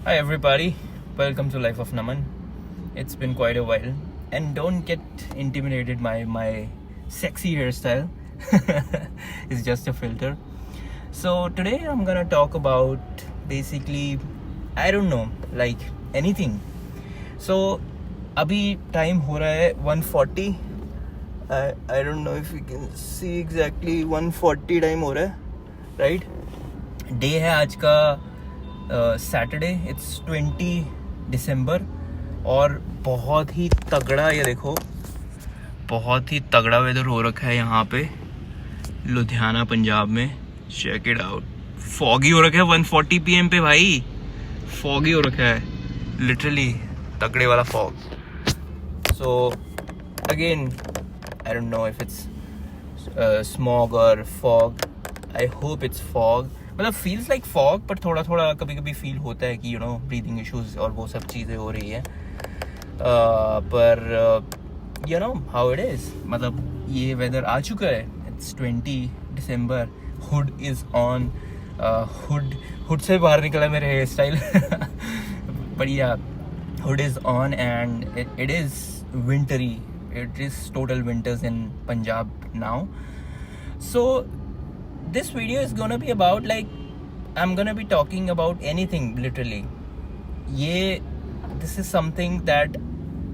Hi everybody, welcome to Life of Naman. It's been quite a while, and don't get intimidated by my sexy hairstyle. It's just a filter. So today I'm gonna talk about basically, I don't know, like anything. So अभी time हो रहा है 1:40. I don't know if you can see exactly 1:40 time हो रहा है, right? Day है आज का सैटरडे, इट्स 20 दिसंबर और बहुत ही तगड़ा, ये देखो बहुत ही तगड़ा वेदर हो रखा है यहाँ पे लुधियाना पंजाब में. Check it out. फॉगी हो रखा है 1:40 PM पे भाई. फॉगी हो रखा है लिटरली, तगड़े वाला fog. So again I don't know if it's smog और fog. I hope it's fog. मतलब फील्स लाइक फॉग, पर थोड़ा थोड़ा कभी कभी फील होता है कि ब्रीदिंग इश्यूज और वो सब चीज़ें हो रही है. पर हाउ इट इज़. मतलब ये वेदर आ चुका है. It's 20 December. Hood is on. Hood से बाहर निकला मेरे हेयर स्टाइल. बढ़िया. Hood is on and it is wintry. It is total winters in Punjab now. So this video is gonna be about, like, I'm gonna be talking about anything literally. This is something that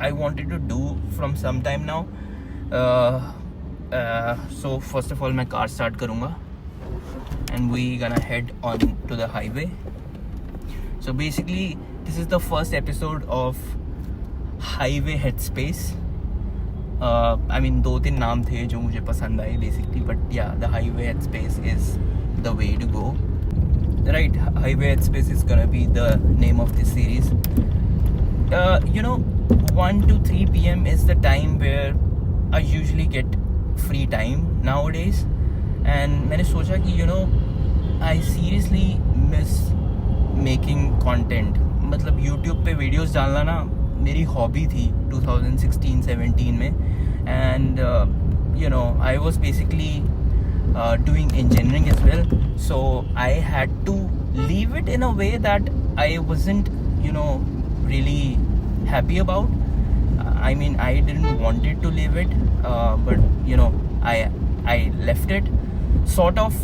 I wanted to do from some time now. So first of all मैं car start करूँगा and we gonna head on to the highway. So basically this is the first episode of Highway Headspace. I mean 2-3 नाम थे जो मुझे पसंद आए basically, but yeah, the Highway Headspace is the way to go. Right, Highway Headspace is gonna be the name of this series. 1 to 3 PM is the time where I usually get free time nowadays. And मैंने सोचा कि I seriously miss making content. मतलब YouTube पे videos डालना ना मेरी hobby थी 2016-17 में. And I was basically doing engineering as well, so I had to leave it in a way that I wasn't really happy about. I mean, I didn't wanted to leave it, but I left it, sort of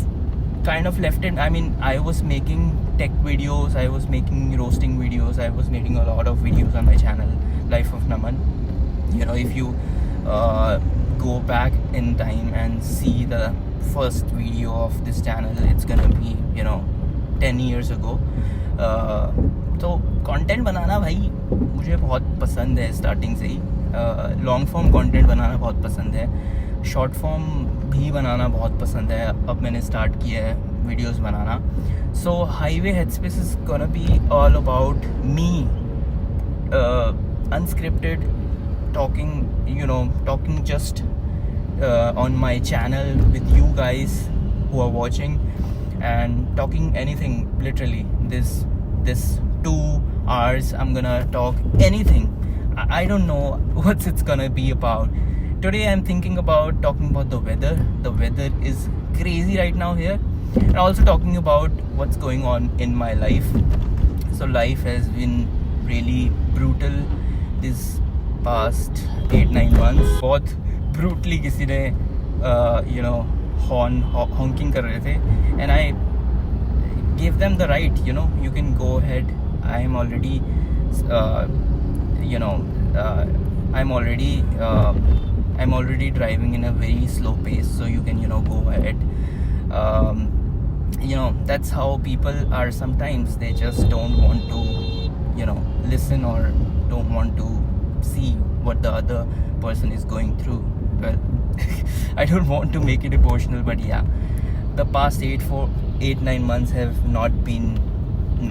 kind of left it. I mean, I was making tech videos, I was making roasting videos, I was making a lot of videos on my channel Life of Naman. If you go back in time and see the first video of this channel, it's gonna be 10 years ago. तो content बनाना भाई मुझे बहुत पसंद है starting से ही. Long form content बनाना बहुत पसंद है, शॉर्ट फॉर्म भी बनाना बहुत पसंद है. अब मैंने स्टार्ट किया है videos banana. So highway headspace is gonna be all about me, unscripted, talking just on my channel with you guys who are watching, and talking anything literally. This 2 hours I'm gonna talk anything. I don't know what it's gonna be about. Today I'm thinking about talking about the weather. The weather is crazy right now here, and also talking about what's going on in my life. So life has been really brutal this past 8-9 months. बहुत brutally किसी ने honking कर रहे थे, and I gave them the right. You can go ahead. I'm already I'm already driving in a very slow pace, so you can go ahead. That's how people are sometimes. They just don't want to listen, or don't want to see what the other person is going through. Well, I don't want to make it emotional, but yeah, the past 8-9 months have not been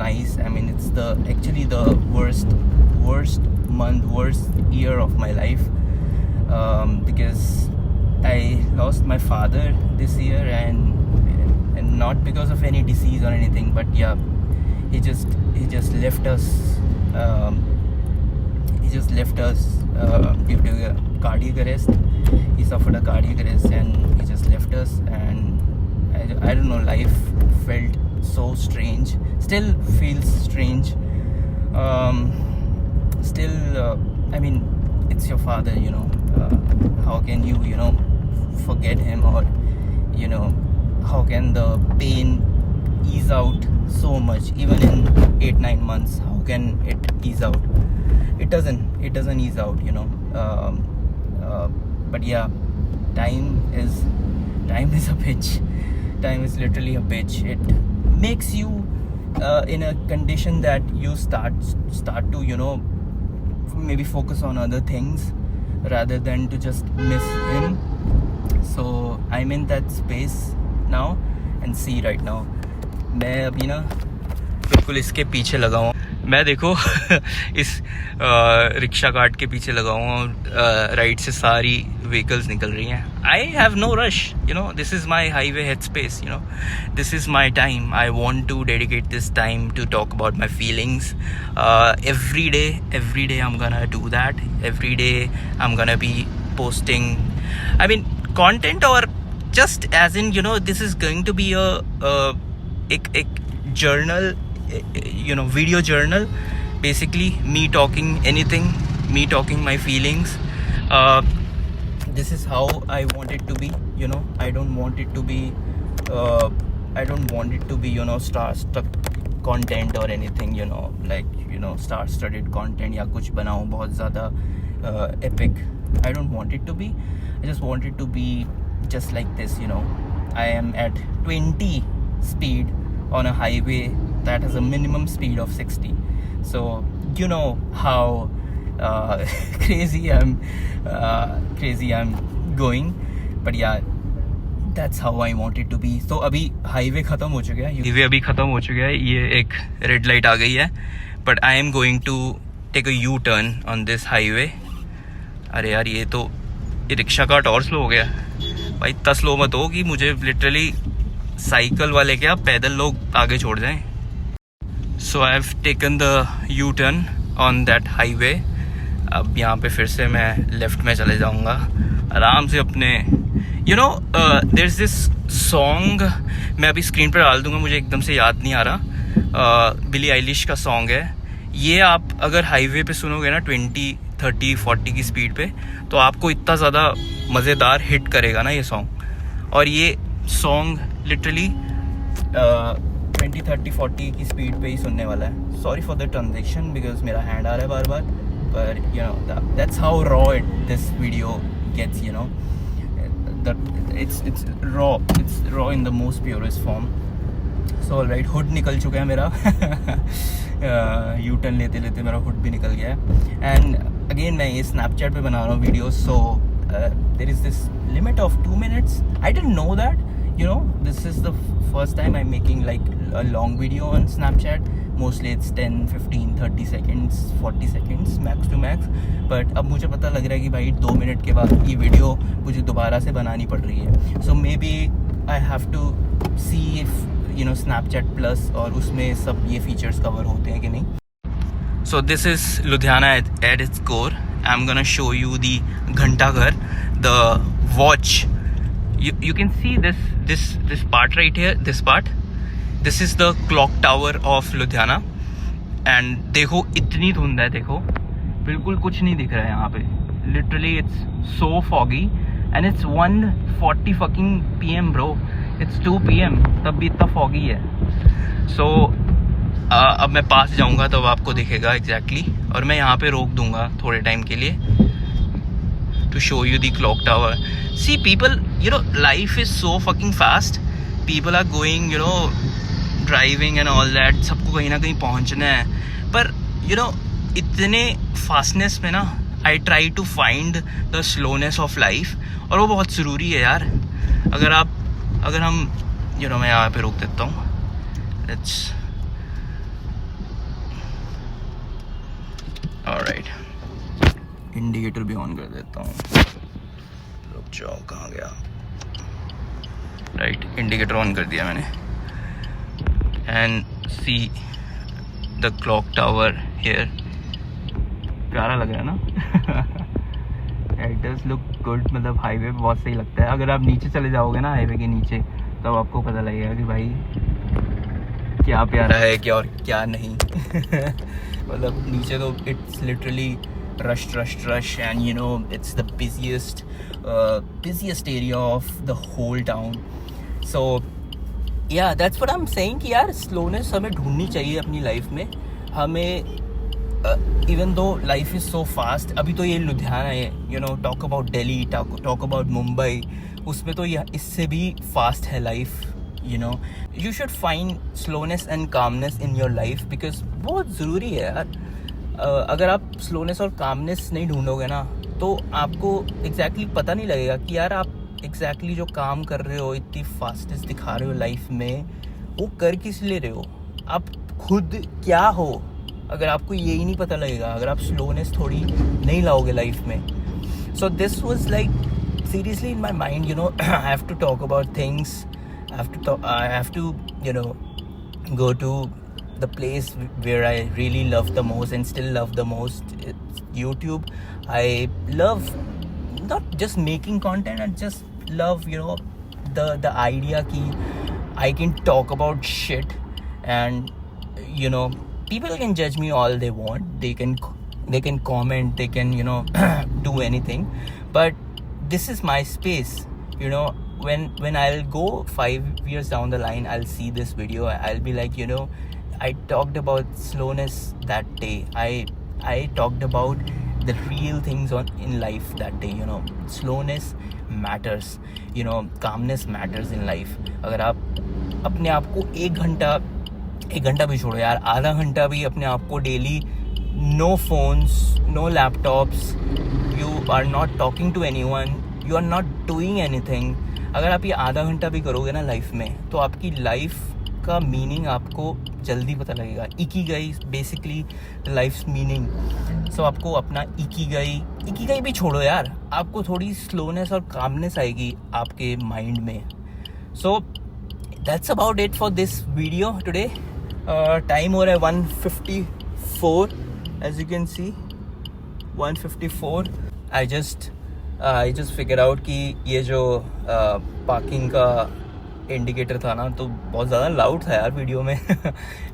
nice. I mean, it's actually the worst month, worst year of my life, because I lost my father this year, and not because of any disease or anything, but yeah, he just left us. Due to a cardiac arrest. He suffered a cardiac arrest and he just left us. And I don't know, life felt so strange, still feels strange. Still, I mean, it's your father, you know. How can you, you know, forget him, or, you know, how can the pain ease out so much even in 8-9 months? How can it ease out? It doesn't ease out, you know. But yeah, time is a bitch. Time is literally a bitch. It makes you in a condition that you start to, you know, maybe focus on other things rather than to just miss him. So I'm in that space now, and see right now, मैं अभी ना बिल्कुल इसके पीछे लगा हूँ। मैं देखो इस रिक्शा कार्ट के पीछे लगा हूँ, राइट से सारी व्हीकल्स निकल रही हैं। I have no rush, you know, this is my highway head space, you know, this is my time. I want to dedicate this time to talk about my feelings every day I'm gonna do that. Every day I'm gonna be posting, I mean, content, or just as in, you know, this is going to be a journal, you know, video journal, basically me talking anything, me talking my feelings. This is how I want it to be, you know. I don't want it to be you know, star-stuck content or anything, you know, like, you know, star-studded content या कुछ बनाऊँ बहुत ज़्यादा epic. I don't want it to be. I just want it to be just like this, you know. I am at 20 speed on a highway that has a minimum speed of 60. So you know how crazy I'm going. But yeah, that's how I want it to be. So अभी highway ख़त्म हो चुका है, ये एक red light आ गई है, but I am going to take a U-turn on this highway. अरे यार, ये तो रिक्शा कार्ट और स्लो हो गया भाई। इतना स्लो मत हो कि मुझे लिटरली साइकिल वाले क्या पैदल लोग आगे छोड़ जाएं। So I have taken the U-turn on that highway. अब यहाँ पे फिर से मैं लेफ्ट में चले जाऊँगा आराम से अपने, you know, there is this song, मैं अभी स्क्रीन पर डाल दूंगा, मुझे एकदम से याद नहीं आ रहा। बिली आइलिश का सॉन्ग है ये। आप अगर हाईवे पे सुनोगे ना 20, 30, 40 की स्पीड पे, तो आपको इतना ज़्यादा मज़ेदार हिट करेगा ना ये सॉन्ग। और ये सॉन्ग लिटरली 20, 30, 40 की स्पीड पे ही सुनने वाला है। Sorry for the transaction because मेरा हैंड आ रहा है बार बार, पर you know, that's how raw this video gets, you know. It's raw in the most purest form. So alright, hood निकल चुका है मेरा यू टर्न लेते लेते मेरा हुड भी निकल गया है। एंड अगेन मैं ये स्नैपचैट पे बना रहा हूँ video, so there is this limit of 2 minutes. I didn't know that, you know, this is the first time I'm making like a long video on Snapchat. Mostly it's 10, 15, 30 seconds, 40 seconds max to max. But अब मुझे पता लग रहा है कि भाई 2 minute के बाद ये वीडियो मुझे दोबारा से बनानी पड़ रही है। So maybe I have to see if, you know, Snapchat Plus और उसमें सब ये features cover होते हैं कि नहीं। So this is Ludhiana at its core. I'm gonna show you the Ghantaghar, the watch. You can see this part right here, this part. This is the clock tower of Ludhiana. And देखो इतनी धुंध है, देखो बिल्कुल कुछ नहीं दिख रहा है यहाँ पे। Literally it's so foggy and it's 1:40 fucking PM bro. It's 2 PM तब भी इतना foggy है। So अब मैं पास जाऊँगा तब आपको दिखेगा exactly, और मैं यहाँ पे रोक दूँगा थोड़े टाइम के लिए to show you the clock tower. See people, you know, life is so fucking fast. People are going, you know, driving and all that. सबको कहीं ना कहीं पहुंचना है, पर you know, इतने फास्टनेस में ना I try to find the slowness of life, और वो बहुत ज़रूरी है यार। अगर हम you know, मैं यहाँ पे रोक देता हूँ। Let's alright, इंडिकेटर भी ऑन कर देता हूँ। रुक जाओ, कहाँ गया? राइट, इंडिकेटर ऑन कर दिया मैंने। And see the clock tower here. प्यारा लग रहा है ना? इट डज लुक गुड, मतलब हाईवे पे बहुत सही लगता है। अगर आप नीचे चले जाओगे ना हाईवे के नीचे, तब आपको पता लगेगा कि भाई क्या प्यारा है, क्या और क्या नहीं। मतलब नीचे तो it's literally rush and you know it's the busiest area of the whole town. So yeah, that's what I'm saying कि यार slowness हमें ढूंढनी चाहिए अपनी लाइफ में. हमें even though life is so fast, अभी तो ये लुधियाना है, you know, talk about Delhi, talk about Mumbai, उसमें तो ये इससे भी fast है life. You know, you should find slowness and calmness in your life because बहुत ज़रूरी है यार. अगर आप slowness और calmness नहीं ढूंढोगे ना तो आपको exactly पता नहीं लगेगा कि यार आप exactly जो काम कर रहे हो, इतनी fastness दिखा रहे हो लाइफ में, वो कर किस लिए रहे हो, आप खुद क्या हो. अगर आपको यही नहीं पता लगेगा, अगर आप स्लोनेस थोड़ी नहीं लाओगे लाइफ में. So this was like seriously in my mind, you know, I have to talk about things, I have to you know go to the place where I really love the most and still love the most. It's YouTube. I love not just making content, I just love, you know, the idea ki I can talk about shit and you know people can judge me all they want, they can comment, they can, you know, do anything, but this is my space. You know, when I'll go 5 years down the line, I'll see this video, I'll be like, you know, I talked about slowness that day, I talked about the real things in life that day. You know, slowness matters, you know, calmness matters in life. अगर आप अपने आप को एक घंटा भी छोड़ो यार, आधा घंटा भी अपने आप को daily, no phones, no laptops, you are not talking to anyone, you are not doing anything. अगर आप ये आधा घंटा भी करोगे ना लाइफ में, तो आपकी लाइफ का मीनिंग आपको जल्दी पता लगेगा. Ikigai basically life's meaning. So आपको अपना इकिगाई भी छोड़ो यार, आपको थोड़ी स्लोनेस और कामनेस आएगी आपके माइंड में. सो that's about it for this video today. Time हो रहा है 1:54, as you can see 1:54. I just figured out कि ये जो पार्किंग का इंडिकेटर था ना, तो बहुत ज़्यादा लाउड था यार वीडियो में.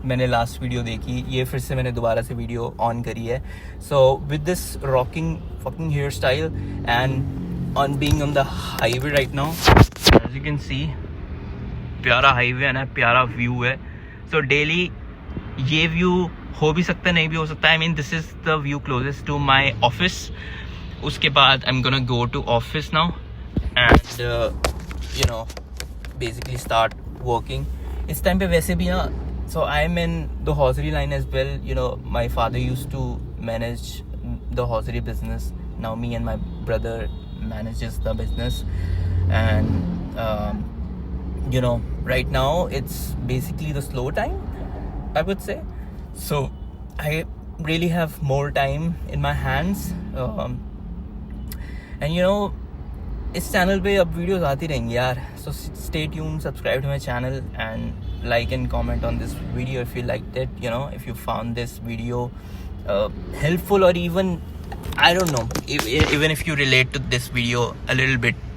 मैंने लास्ट वीडियो देखी, ये फिर से मैंने दोबारा से वीडियो ऑन करी है. So with this rocking fucking hair style and on being on the highway right now, as you can see प्यारा हाईवे है ना, प्यारा व्यू है. सो डेली ये व्यू हो भी सकता है, नहीं भी हो सकता है. I mean this is the view closest to my office. उसके बाद I am gonna go to office now and you know basically start working. इस टाइम पे वैसे भी ना, so I am in the hosiery line as well. You know, my father use to manage the hosiery business. Now me and my brother manages the business and you know, right now it's basically the slow time, I would say. So I really have more time in my hands, and you know, इस channel पे अब videos आती रहेंगी यार. So stay tuned, subscribe to my channel and like and comment on this video if you liked it. You know, if you found this video helpful, or even I don't know, even if you relate to this video a little bit.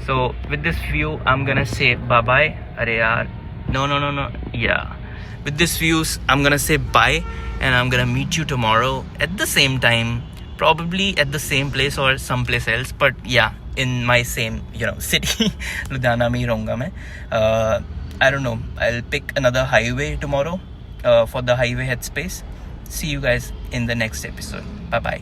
So with this view, I'm gonna say bye bye. Arey yaar, no. Yeah, with this views, I'm gonna say bye, and I'm gonna meet you tomorrow at the same time, probably at the same place or someplace else. But yeah, in my same, you know, city, Ludhiana mein रहूँगा मैं. I don't know. I'll pick another highway tomorrow for the highway headspace. See you guys in the next episode. Bye bye.